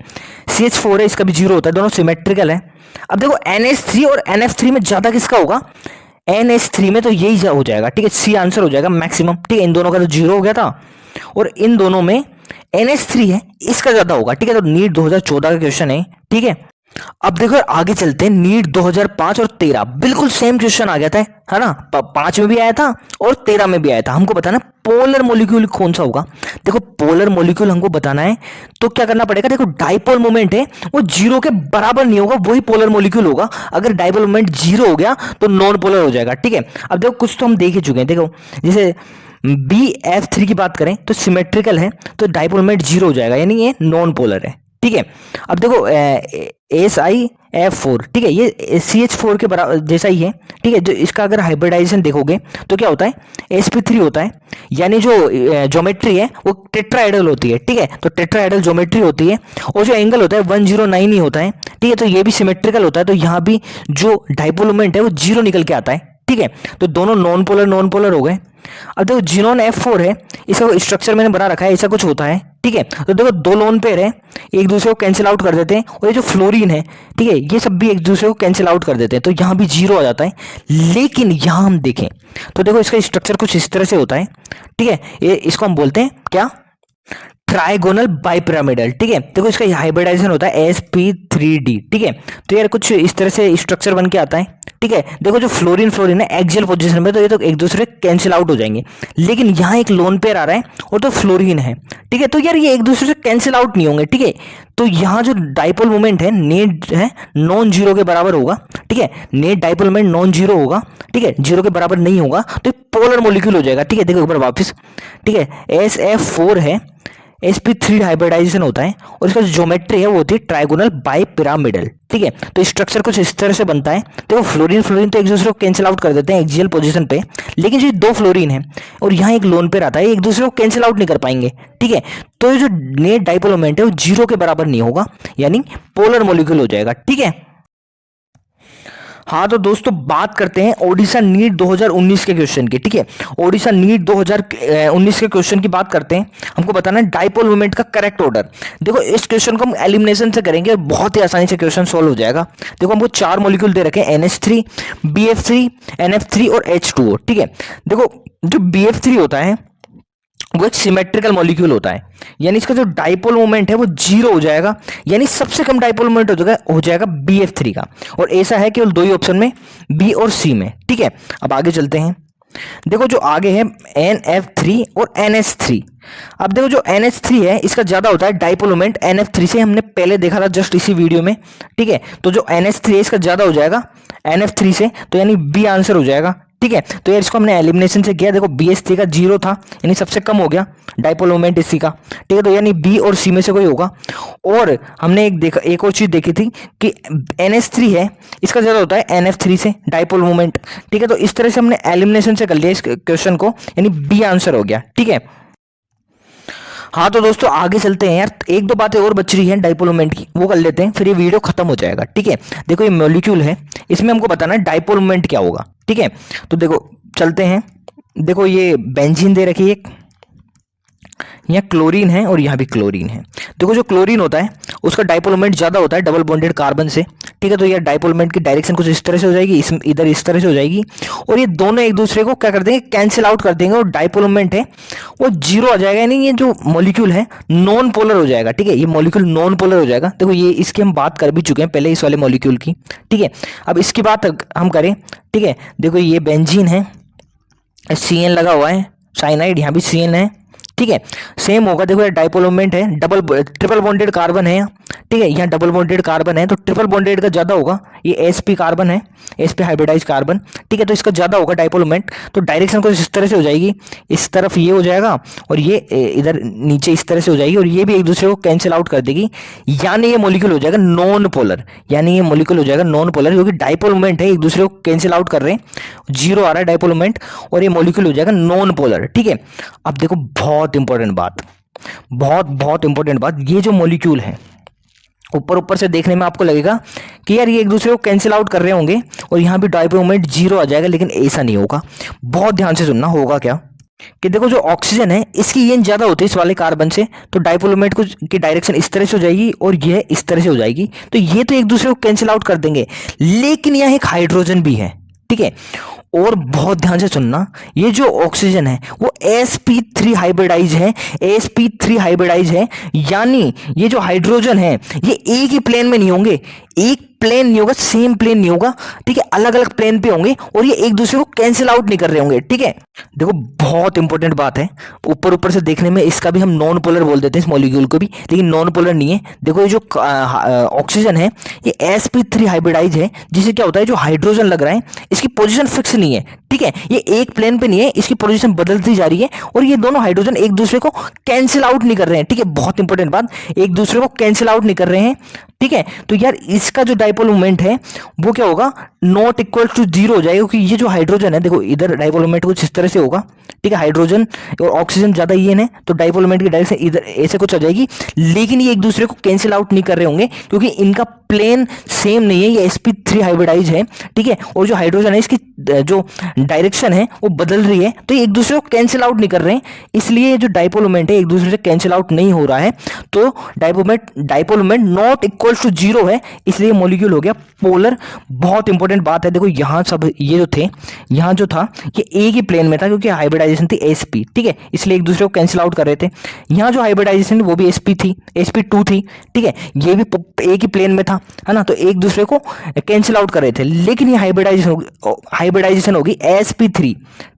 CH4 है इसका भी 0 होता है, दोनों सिमेट्रिकल है। अब देखो NH3 और NF3 में ज्यादा किसका होगा, NH3 में तो यही हो जाएगा, ठीक है, C आंसर हो जाएगा मैक्सिमम, ठीक है, इन दोनों का तो 0 हो गया था और इन दोनों में NH3 है इसका ज्यादा होगा, ठीक है, तो नीट 2014 का क्वेश्चन है, ठीक है। अब देखो आगे चलते हैं, नीट 2005 और 13 बिल्कुल सेम क्वेश्चन आ गया था, है ना। 5 में भी आया था और 13 में भी आया था। हमको बताना पोलर मॉलिक्यूल कौन सा होगा। देखो पोलर मॉलिक्यूल हमको बताना है तो क्या करना पड़ेगा, देखो डाइपोल मोमेंट है वो जीरो के बराबर नहीं होगा, वही पोलर मॉलिक्यूल होगा। अगर डाइपोल मोमेंट जीरो हो गया तो नॉन पोलर हो जाएगा, ठीक है। अब देखो कुछ तो हम देख ही चुके हैं, देखो जैसे BF3 की बात करें तो सिमेट्रिकल है तो डाइपोल मोमेंट जीरो हो जाएगा, यानी ये नॉन पोलर है, ठीक है। अब देखो SiF4, ठीक है, ये CH4 के बराबर जैसा ही है, ठीक है। जो इसका अगर हाइब्रिडाइजेशन देखोगे तो क्या होता है, sp3 होता है, यानी जो ज्योमेट्री है वो टेट्राहेड्रल होती है, ठीक है। तो टेट्राहेड्रल ज्योमेट्री होती है और जो एंगल होता है 109 ही होता है, ठीक है। तो ये भी सिमेट्रिकल होता है, तो यहाँ भी जो डाइपोल मोमेंट है वो जीरो निकल के आता है, ठीक है। तो दोनों नॉन पोलर हो गए। अब देखो जिनोन F4 है, इसका स्ट्रक्चर मैंने बना रखा है, ऐसा कुछ होता है, ठीक है। तो देखो दो लोन पेयर है, एक दूसरे को कैंसिल आउट कर देते हैं, और ये जो फ्लोरीन है, ठीक है, ये सब भी एक दूसरे को कैंसिल आउट कर देते हैं, तो यहाँ भी जीरो आ जाता है। लेकिन यहाँ हम देखें तो देखो इसका स्ट्रक्चर कुछ इस तरह से होता है, ठीक है। ये इसको हम बोलते हैं क्या, ट्राइगोनल बाइपिरामिडल, ठीक है। देखो इसका हाइब्रिडाइजेशन होता है sp3d, ठीक है। तो यार कुछ इस तरह से स्ट्रक्चर बन के आता है, ठीक है। देखो जो फ्लोरीन है एक्सियल पोजीशन में, तो ये तो एक दूसरे कैंसिल आउट हो जाएंगे। लेकिन यहाँ एक लोन पेयर आ रहा है और तो फ्लोरीन है, ठीक है। तो यार ये एक दूसरे से कैंसिल आउट नहीं होंगे, ठीक है। तो यहाँ जो डाइपोल मोमेंट है नेट है नॉन जीरो के बराबर होगा, ठीक है। Net dipole moment non zero होगा, ठीक है, जीरो के बराबर नहीं होगा, तो पोलर मॉलिक्यूल हो जाएगा, ठीक है। देखो एक बार वापस, ठीक है, SF4 है, sp3 हाइब्रिडाइजेशन होता है और इसका जो ज्योमेट्री है वो होती है ट्राइगोनल बाइपिरामिडल, ठीक है। तो स्ट्रक्चर कुछ इस तरह से बनता है। देखो फ्लोरीन तो एक दूसरे को कैंसिल आउट कर देते हैं एक्सियल पोजीशन पे, लेकिन जो दो फ्लोरीन है और यहाँ एक लोन पेयर आता है, एक दूसरे को कैंसिल आउट नहीं कर पाएंगे, ठीक है। तो ये जो नेट डाइपोल मोमेंट है वो जीरो के बराबर नहीं होगा, यानी पोलर मॉलिक्यूल हो जाएगा, ठीक है। हाँ तो दोस्तों बात करते हैं ओडिशा नीट 2019 के क्वेश्चन की, ठीक है। ओडिशा नीट 2019 के क्वेश्चन की बात करते हैं। हमको बताना है डाइपोल मोमेंट का करेक्ट ऑर्डर। देखो इस क्वेश्चन को हम एलिमिनेशन से करेंगे, बहुत ही आसानी से क्वेश्चन सॉल्व हो जाएगा। देखो हमको 4 मॉलिक्यूल दे रखे हैं, NH3, BF3, NF3 और H2O, ठीक है। देखो जो BF3 होता है वो एक सिमेट्रिकल मॉलिक्यूल होता है, यानी इसका जो डाइपोल मोमेंट है वो जीरो हो जाएगा, यानी सबसे कम डाइपोल मोमेंट हो जाएगा BF3 का। और ऐसा है केवल दो ही ऑप्शन में, B और C में, ठीक है। अब आगे चलते हैं। देखो जो आगे है NF3 और NH3। अब देखो जो NH3 है इसका ज्यादा होता है डाइपोल मोमेंट NF3 से, हमने पहले देखा था जस्ट इसी वीडियो में, ठीक है। तो जो NH3 है इसका ज्यादा हो जाएगा NF3 से, तो यानी B आंसर हो जाएगा, ठीक है। तो यार इसको हमने एलिमिनेशन से किया। देखो BH3 का जीरो था, यानी सबसे कम हो गया डाइपोल मोमेंट इसी का, ठीक है। तो यानी B और C में से कोई होगा। और हमने एक और चीज देखी थी कि NH3 है इसका ज्यादा होता है NF3 से डाइपोल मोमेंट, ठीक है। तो इस तरह से हमने एलिमिनेशन से कर लिया इस क्वेश्चन को, यानी B आंसर हो गया, ठीक है। हाँ तो दोस्तों आगे चलते हैं यार, एक दो बातें और बच रही हैं डाइपोल मोमेंट की, वो कर लेते हैं, फिर ये वीडियो खत्म हो जाएगा, ठीक है। देखो ये मॉलिक्यूल है, इसमें हमको बताना है डाइपोल मोमेंट क्या होगा, ठीक है। तो देखो चलते हैं। देखो ये बेंजीन दे रखी है, यहाँ क्लोरीन है और यहाँ भी क्लोरीन है। देखो जो क्लोरीन होता है उसका डाइपोल मोमेंट ज्यादा होता है डबल बॉन्डेड कार्बन से, ठीक है। तो यार डाइपोल मोमेंट की डायरेक्शन कुछ इस तरह से हो जाएगी, इधर इस तरह से हो जाएगी, और ये दोनों एक दूसरे को क्या कर देंगे, कैंसिल आउट कर देंगे, और डाइपोल मोमेंट है वो जीरो आ जाएगा, यानी ये जो मॉलिक्यूल है नॉन पोलर हो जाएगा, ठीक है। ये मॉलिक्यूल नॉन पोलर हो जाएगा। देखो ये इसकी हम बात कर भी चुके हैं पहले इस वाले मॉलिक्यूल की, ठीक है। अब इसकी बात हम करें, ठीक है। देखो ये बेंजीन है, CN लगा हुआ है, साइनाइड, यहाँ भी CN है, ठीक है। सेम होगा। देखो यार डाइपोल मोमेंट है ट्रिपल बॉन्डेड कार्बन है, ठीक है। यहाँ डबल बॉन्डेड कार्बन है तो ट्रिपल बॉन्डेड का ज्यादा होगा। ये sp कार्बन है, sp हाइब्रिडाइज कार्बन, ठीक है। तो इसका ज्यादा होगा डाइपोल मोमेंट, तो डायरेक्शन कुछ इस तरह से हो जाएगी, इस तरफ ये हो जाएगा और ये इधर नीचे इस तरह से हो जाएगी, और ये भी एक दूसरे को कैंसिल आउट कर देगी, यानी ये मॉलिक्यूल हो जाएगा नॉन पोलर, यानी ये मॉलिक्यूल हो जाएगा नॉन पोलर, क्योंकि डाइपोल मोमेंट है एक दूसरे को कैंसिल आउट कर रहे हैं, जीरो आ रहा है डाइपोल मोमेंट, और ये मॉलिक्यूल हो जाएगा नॉन पोलर, ठीक है। अब देखो बहुत इंपॉर्टेंट बात, बहुत इंपॉर्टेंट बात, ये जो मॉलिक्यूल है ऊपर से देखने में आपको लगेगा कि यार ये एक दूसरे को कैंसिल आउट कर रहे होंगे और यहाँ भी डाइपोल मोमेंट जीरो आ जाएगा, लेकिन ऐसा नहीं होगा। बहुत ध्यान से सुनना, होगा क्या कि देखो जो ऑक्सीजन है इसकी ईएन ज्यादा होती है इस वाले कार्बन से, तो डाइपोल मोमेंट की डायरेक्शन इस तरह से हो जाएगी और यह इस तरह से हो जाएगी, तो ये तो एक दूसरे को कैंसिल आउट कर देंगे। लेकिन यहाँ एक हाइड्रोजन भी है, ठीक है, और बहुत ध्यान से सुनना, ये जो ऑक्सीजन है वो sp3 हाइब्रिडाइज है, sp3 हाइब्रिडाइज है, यानी ये जो हाइड्रोजन है ये एक ही प्लेन में नहीं होंगे, एक प्लेन नहीं होगा, सेम प्लेन नहीं होगा, ठीक है, अलग अलग प्लेन पे होंगे और ये एक दूसरे को कैंसिल आउट नहीं कर रहे होंगे, ठीक है। देखो बहुत इंपॉर्टेंट बात है, ऊपर ऊपर से देखने में इसका भी हम नॉन पोलर बोल देते हैं इस मॉलिक्यूल को भी, लेकिन नॉन पोलर नहीं है। देखो ये जो ऑक्सीजन है ये sp3 हाइब्रिडाइज है, जिससे क्या होता है जो हाइड्रोजन लग रहा है इसकी पोजीशन फिक्स नहीं है, ठीक है, ये एक प्लेन पे नहीं है, इसकी पोजीशन बदलती जा रही है और ये दोनों हाइड्रोजन एक दूसरे को कैंसिल आउट नहीं कर रहे हैं, ठीक है, बहुत इंपॉर्टेंट बात, एक दूसरे को कैंसिल आउट नहीं कर रहे हैं, ठीक है। तो यार इसका जो डाइपोल मोमेंट है वो क्या होगा, नॉट इक्वल टू जीरो हो जाएगा, क्योंकि ये जो हाइड्रोजन है, देखो इधर डाइपोल मोमेंट कुछ इस तरह से होगा, ठीक है, हाइड्रोजन और ऑक्सीजन ज्यादा ये है तो डाइपोल मोमेंट की डायरेक्शन इधर ऐसे कुछ आ जाएगी, लेकिन ये एक दूसरे को कैंसिल आउट नहीं कर रहे होंगे क्योंकि इनका प्लेन सेम नहीं है, ये sp3 हाइब्रिडाइज है, ठीक है, और जो हाइड्रोजन है इसकी जो डायरेक्शन है वो बदल रही है, तो ये एक दूसरे को कैंसिल आउट नहीं कर रहे हैं, इसलिए जो डाइपोल मोमेंट है एक दूसरे से कैंसिल आउट नहीं हो रहा है, तो dipole moment not equal to zero है, इसलिए मॉलिक्यूल हो गया पोलर। बहुत इंपॉर्टेंट बात है, देखो यहाँ सब ये जो थे, यहाँ जो था ये एक ही प्लेन में था क्योंकि हाइब्रिडाइजेशन थी sp, ठीक है, इसलिए एक दूसरे को कैंसिल आउट कर रहे थे। यहाँ जो हाइब्रिडाइजेशन वो भी sp थी, sp2 थी, ठीक है, ये भी एक ही प्लेन में था, है ना, तो एक दूसरे को कैंसिल आउट कर रहे थे, लेकिन ये हाइब्रिडाइजेशन होगी sp3,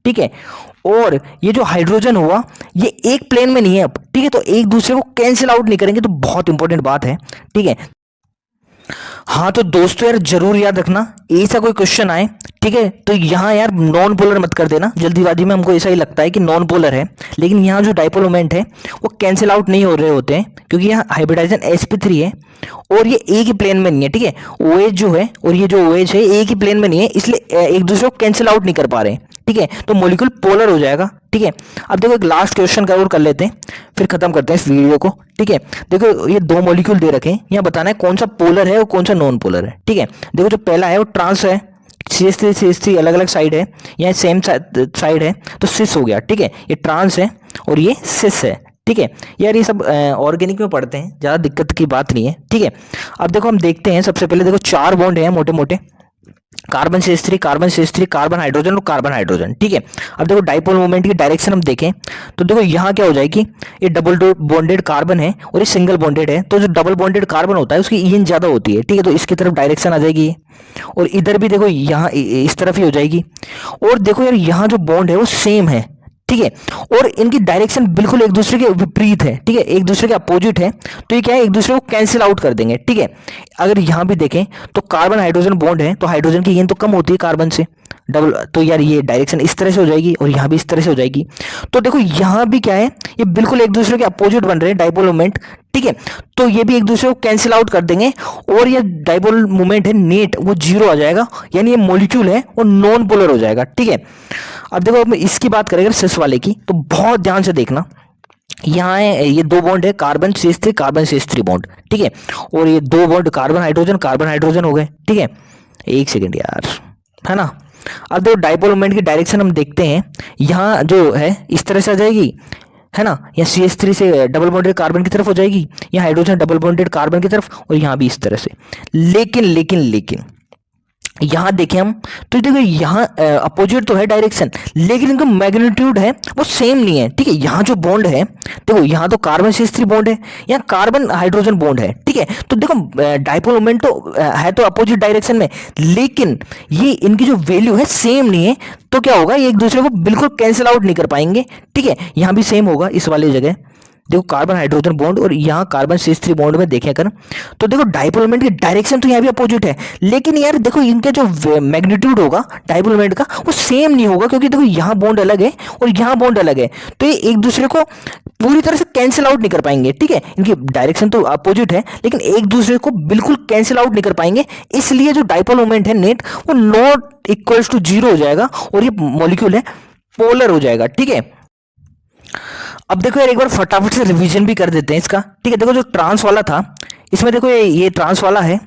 ठीक है, और ये जो हाइड्रोजन हुआ ये एक प्लेन में नहीं है अब, ठीक है, तो एक दूसरे को कैंसिल आउट नहीं करेंगे, तो बहुत इंपॉर्टेंट बात है, ठीक है। हाँ तो दोस्तों यार जरूर याद रखना, ऐसा कोई क्वेश्चन आए, ठीक है, तो यहाँ यार नॉन पोलर मत कर देना, जल्दीबाजी में हमको ऐसा ही लगता है कि नॉन पोलर है, लेकिन यहाँ जो डाइपोल मोमेंट है वो कैंसिल आउट नहीं हो रहे होते हैं क्योंकि यहाँ हाइब्रिडाइजेशन sp3 है और ये एक ही प्लेन में नहीं है, ठीक है, OH जो है और ये जो OH है एक ही प्लेन में नहीं है, इसलिए एक दूसरे को कैंसिल आउट नहीं कर पा रहे हैं, ठीक है, तो मॉलिक्यूल पोलर हो जाएगा, ठीक है। अब देखो एक लास्ट क्वेश्चन का और कर लेते हैं, फिर खत्म करते हैं इस वीडियो को, ठीक है। देखो ये दो मॉलिक्यूल दे रखे हैं, यहाँ बताना है कौन सा पोलर है और कौन सा नॉन पोलर है, ठीक है। देखो जो पहला है वो ट्रांस है, CH3 अलग अलग साइड है, यहाँ सेम साइड है तो सिस हो गया, ठीक है, ये ट्रांस है और ये सिस है, ठीक है। यार ये सब ऑर्गेनिक में पढ़ते हैं, ज़्यादा दिक्कत की बात नहीं है, ठीक है। अब देखो हम देखते हैं, सबसे पहले देखो 4 बॉन्ड हैं मोटे मोटे, कार्बन CH3 कार्बन हाइड्रोजन और कार्बन हाइड्रोजन, ठीक है। अब देखो डाइपोल मोमेंट की डायरेक्शन हम देखें तो देखो यहाँ क्या हो जाएगी, ये डबल बॉन्डेड कार्बन है और ये सिंगल बॉन्डेड है, तो जो डबल बॉन्डेड कार्बन होता है उसकी ईएन ज्यादा होती है, ठीक है, तो इसकी तरफ डायरेक्शन आ जाएगी और इधर भी देखो यहाँ इस तरफ ही हो जाएगी। और देखो यार यहाँ जो बॉन्ड है वो सेम है, ठीक है, और इनकी डायरेक्शन बिल्कुल एक दूसरे के विपरीत है, ठीक है, एक दूसरे के अपोजिट है, तो ये क्या है एक दूसरे को कैंसिल आउट कर देंगे, ठीक है। अगर यहाँ भी देखें तो कार्बन हाइड्रोजन बॉन्ड है तो हाइड्रोजन की ईएन तो कम होती है कार्बन से डबल, तो यार ये डायरेक्शन इस तरह से हो जाएगी और यहाँ भी इस तरह से हो जाएगी। तो देखो यहाँ भी क्या है, ये बिल्कुल एक दूसरे के अपोजिट बन रहे हैं डाइपोल मोमेंट, ठीक है, तो ये भी एक दूसरे को कैंसिल आउट कर देंगे और ये डाइपोल मोमेंट है नेट वो जीरो आ जाएगा, यानी ये मॉलिक्यूल है वो नॉन पोलर हो जाएगा, ठीक है। अब देखो अब इसकी बात करेंगे सिस वाले की, तो बहुत ध्यान से देखना, यहाँ है ये 2 बॉन्ड है कार्बन CH3 बॉन्ड, ठीक है, और ये 2 बॉन्ड कार्बन हाइड्रोजन हो गए, ठीक है। एक सेकेंड यार, है ना। अब देखो डाइपोल मोमेंट की डायरेक्शन हम देखते हैं, यहाँ जो है इस तरह से आ जाएगी, है ना, या CH3 से डबल बॉन्डेड कार्बन की तरफ हो जाएगी, या हाइड्रोजन डबल बॉन्डेड कार्बन की तरफ, और यहाँ भी इस तरह से। लेकिन यहाँ देखें हम तो देखो यहाँ अपोजिट तो है डायरेक्शन, लेकिन इनका मैग्नीट्यूड है वो सेम नहीं है, ठीक है। यहाँ जो बॉन्ड है देखो, यहाँ तो कार्बन CH3 बॉन्ड है, यहाँ कार्बन हाइड्रोजन बॉन्ड है, ठीक है, तो देखो डाइपोल मोमेंट तो है तो अपोजिट डायरेक्शन में, लेकिन ये इनकी जो वैल्यू है सेम नहीं है, तो क्या होगा ये एक दूसरे को बिल्कुल कैंसिल आउट नहीं कर पाएंगे, ठीक है। यहाँ भी सेम होगा इस वाली जगह, देखो कार्बन हाइड्रोजन बॉन्ड और यहाँ कार्बन CH3 बॉन्ड में देखें कर, तो देखो डाइपोल मोमेंट की डायरेक्शन तो यहाँ भी अपोजिट है, लेकिन यार देखो इनका जो मैग्नीट्यूड होगा डाइपोल मोमेंट का वो सेम नहीं होगा, क्योंकि देखो यहाँ बॉन्ड अलग है और यहाँ बॉन्ड अलग है, तो ये एक दूसरे को पूरी तरह से कैंसिल आउट नहीं कर पाएंगे, ठीक है। इनकी डायरेक्शन तो अपोजिट है लेकिन एक दूसरे को बिल्कुल कैंसिल आउट नहीं कर पाएंगे, इसलिए जो डाइपोल मोमेंट है नेट वो नॉट इक्वल्स टू जीरो हो जाएगा और ये मॉलिक्यूल है पोलर हो जाएगा, ठीक है। अब देखो यार एक बार फटाफट से रिवीजन भी कर देते हैं इसका, ठीक है। देखो जो ट्रांस वाला था इसमें देखो ये ट्रांस वाला है,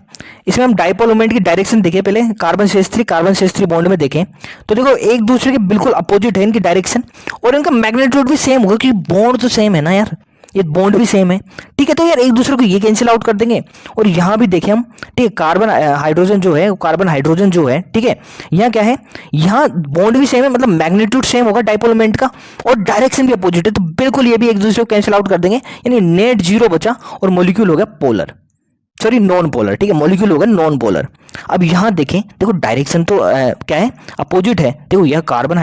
इसमें हम डाइपोल मोमेंट की डायरेक्शन देखें, पहले कार्बन CH3 बॉन्ड में देखें तो देखो एक दूसरे के बिल्कुल अपोजिट है इनकी डायरेक्शन और इनका मैग्नीट्यूड भी सेम होगा क्योंकि बॉन्ड तो सेम है ना यार, ये बॉन्ड भी सेम है, ठीक है। तो यार एक दूसरे को ये कैंसिल आउट कर देंगे। और यहाँ भी देखें हम, ठीक है, कार्बन हाइड्रोजन जो है, कार्बन हाइड्रोजन जो है, ठीक है, यहाँ क्या है, यहाँ बॉन्ड भी सेम है, मतलब मैग्नीट्यूड सेम होगा डाइपोल मोमेंट का, और डायरेक्शन भी अपोजिट है, तो बिल्कुल ये भी एक दूसरे को कैंसिल आउट कर देंगे, यानी नेट जीरो बचा और मॉलिक्यूल हो गया पोलर, सॉरी नॉन पोलर, ठीक है, मॉलिक्यूल होगा नॉन पोलर। अब यहाँ देखें, देखो डायरेक्शन तो क्या है, अपोजिट है। देखो यह कार्बन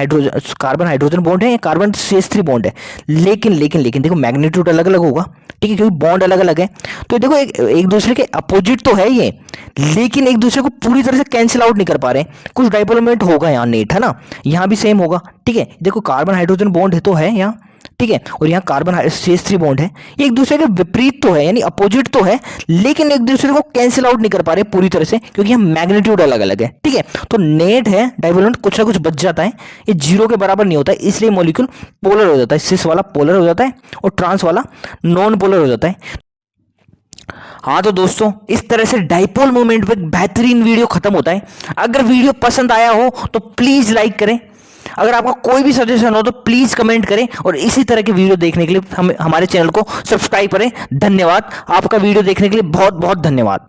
हाइड्रोजन बॉन्ड है, या कार्बन CH3 बॉन्ड है, लेकिन देखो मैग्नीट्यूड अलग अलग होगा, ठीक है, क्योंकि बॉन्ड अलग अलग है। तो देखो एक दूसरे के अपोजिट तो है ये, लेकिन एक दूसरे को पूरी तरह से कैंसिल आउट नहीं कर पा रहे, कुछ डाइपोल मोमेंट होगा यहाँ नेट, है ना, यहाँ भी सेम होगा, ठीक है। देखो कार्बन हाइड्रोजन बॉन्ड है तो है यहाँ, ठीक है, और यहाँ कार्बन CH3 बॉन्ड है, ये एक दूसरे के विपरीत तो है, यानी अपोजिट तो है, लेकिन एक दूसरे को कैंसिल आउट नहीं कर पा रहे पूरी तरह से, क्योंकि यहाँ मैग्नीट्यूड अलग अलग है, ठीक है। तो नेट है डाइपोल मोमेंट कुछ ना कुछ बच जाता है, ये जीरो के बराबर नहीं होता है, इसलिए मॉलिक्यूल पोलर हो जाता है, सिस वाला पोलर हो जाता है और ट्रांस वाला नॉन पोलर हो जाता है। हाँ तो दोस्तों, इस तरह से डाइपोल मोमेंट पे बेहतरीन वीडियो खत्म होता है। अगर वीडियो पसंद आया हो तो प्लीज लाइक करें, अगर आपका कोई भी सजेशन हो तो प्लीज कमेंट करें, और इसी तरह के वीडियो देखने के लिए हमारे चैनल को सब्सक्राइब करें। धन्यवाद, आपका वीडियो देखने के लिए बहुत बहुत धन्यवाद।